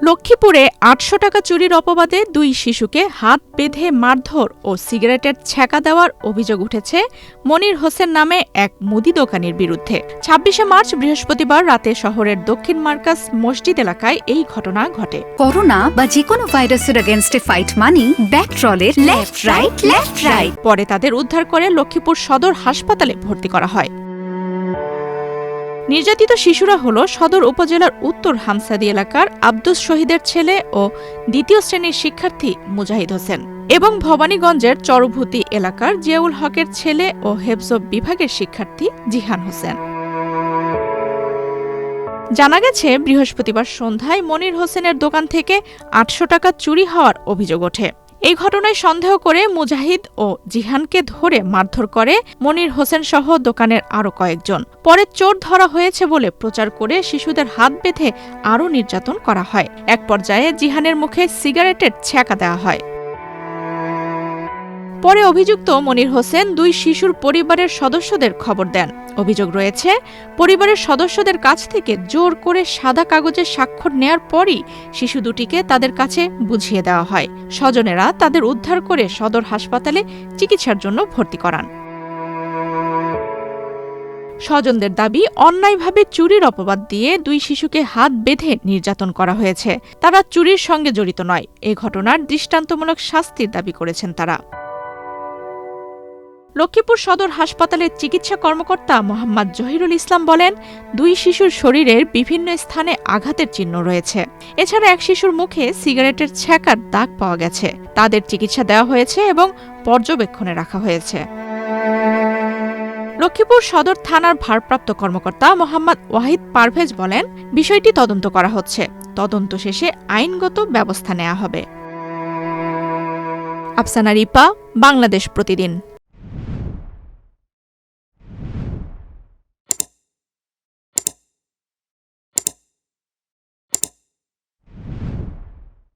লক্ষ্মীপুরে ৮০০ টাকা চুরির অপবাদে ২ শিশুকে হাত বেঁধে মারধর ও সিগারেটের ছ্যাঁকা দেওয়ার অভিযোগ উঠেছে মনির হোসেন নামে এক মুদি দোকানির বিরুদ্ধে। ২৬শে মার্চ বৃহস্পতিবার রাতে শহরের দক্ষিণ মার্কাজ মসজিদ এলাকায় এই ঘটনা ঘটে। করোনা বা যেকোনো ভাইরাসের এগেইনস্টে ফাইট মানি ব্যাকট্রলের লেফট রাইট। পরে তাদের উদ্ধার করে লক্ষ্মীপুর সদর হাসপাতালে ভর্তি করা হয়। নির্যাতিত শিশুরা হল সদর উপজেলার উত্তর হামসাদি এলাকার আব্দুস শহীদের ছেলে ও দ্বিতীয় শ্রেণীর শিক্ষার্থী মুজাহিদ হোসেন এবং ভবানীগঞ্জের চরভূতি এলাকার জিয়াউল হকের ছেলে ও হেফজ বিভাগের শিক্ষার্থী জিহান হোসেন। জানা গেছে, বৃহস্পতিবার সন্ধ্যায় মনির হোসেনের দোকান থেকে ৮০০ টাকা চুরি হওয়ার অভিযোগ ওঠে। এই ঘটনায় সন্দেহ করে মুজাহিদ ও জিহানকে ধরে মারধর করে মনির হোসেন সহ দোকানের আরও কয়েকজন। পরে চোর ধরা হয়েছে বলে প্রচার করে শিশুদের হাত বেঁধে আরও নির্যাতন করা হয়। এক পর্যায়ে জিহানের মুখে সিগারেটের ছ্যাঁকা দেওয়া হয়। পরে অভিযুক্ত মনির হোসেন ২ শিশুর পরিবারের সদস্যদের খবর দেন। অভিযোগ রয়েছে, পরিবারের সদস্যদের কাছ থেকে জোর করে সাদা কাগজে স্বাক্ষর নেয়ার পরই শিশু দুটিকে তাদের কাছে বুঝিয়ে দেওয়া হয়। স্বজনেরা তাদের উদ্ধার করে সদর হাসপাতালে চিকিৎসার জন্য ভর্তি করান। স্বজনদের দাবি, অন্যায়ভাবে চুরির অপবাদ দিয়ে ২ শিশুকে হাত বেঁধে নির্যাতন করা হয়েছে। তারা চুরির সঙ্গে জড়িত নয়। এ ঘটনার দৃষ্টান্তমূলক শাস্তির দাবি করেছেন তারা। লক্ষ্মীপুর সদর হাসপাতালের চিকিৎসা কর্মকর্তা মোহাম্মদ জহিরুল ইসলাম বলেন, ২ শিশুর শরীরের বিভিন্ন স্থানে আঘাতের চিহ্ন রয়েছে। এছাড়া এক শিশুর মুখে সিগারেটের ছ্যাঁকার দাগ পাওয়া গেছে। তাদের চিকিৎসা দেওয়া হয়েছে এবং পর্যবেক্ষণে রাখা হয়েছে। লক্ষ্মীপুর সদর থানার ভারপ্রাপ্ত কর্মকর্তা মোহাম্মদ ওয়াহিদ পারভেজ বলেন, বিষয়টি তদন্ত করা হচ্ছে। তদন্ত শেষে আইনগত ব্যবস্থা নেওয়া হবে। আফসানা রিপা, বাংলাদেশ প্রতিদিন।